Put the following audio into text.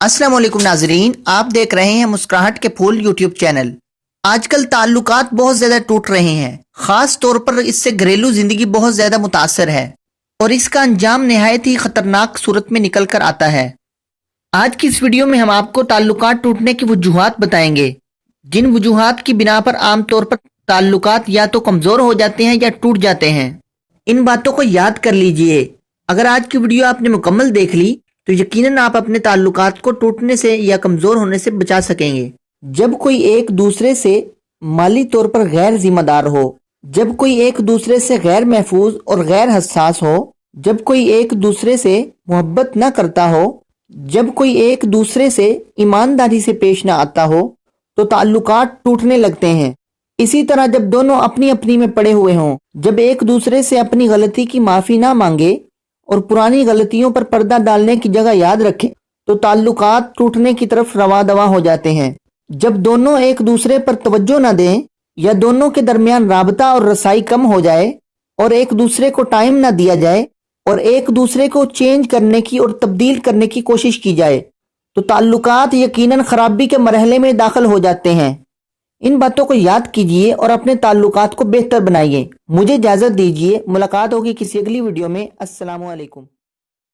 अस्सलाम वालेकुम नाजरीन, आप देख रहे हैं मुस्कुराहट के फूल यूट्यूब चैनल। आजकल ताल्लुकात बहुत ज्यादा टूट रहे हैं, खास तौर पर इससे घरेलू जिंदगी बहुत ज्यादा मुतासर है और इसका अंजाम निहायत ही खतरनाक सूरत में निकल कर आता है। आज की इस वीडियो में हम आपको ताल्लुकात टूटने की वजूहात बताएंगे, जिन वजूहात की बिना पर आमतौर पर ताल्लुकात या तो कमजोर हो जाते हैं या टूट जाते हैं। इन बातों को याद कर लीजिए। अगर आज की वीडियो आपने मुकम्मल देख ली तो यकीनन आप अपने ताल्लुकात को टूटने से या कमजोर होने से बचा सकेंगे। जब कोई एक दूसरे से माली तौर पर गैर जिम्मेदार हो, जब कोई एक दूसरे से गैर महफूज और गैर हसास हो, जब कोई एक दूसरे से मोहब्बत न करता हो, जब कोई एक दूसरे से ईमानदारी से पेश न आता हो, तो ताल्लुकात टूटने लगते हैं। इसी तरह जब दोनों अपनी अपनी में पड़े हुए हों, जब एक दूसरे से अपनी गलती की माफी ना मांगे और पुरानी गलतियों पर पर्दा डालने की जगह याद रखें, तो ताल्लुकात टूटने की तरफ रवा दवा हो जाते हैं। जब दोनों एक दूसरे पर तवज्जो न दें या दोनों के दरमियान राबता और रसाई कम हो जाए और एक दूसरे को टाइम न दिया जाए और एक दूसरे को चेंज करने की और तब्दील करने की कोशिश की जाए, तो ताल्लुकात यकीनन खराबी के मरहले में दाखिल हो जाते हैं। इन बातों को याद कीजिए और अपने ताल्लुकात को बेहतर बनाइए। मुझे इजाजत दीजिए, मुलाकात होगी किसी अगली वीडियो में। अस्सलामु अलैकुम।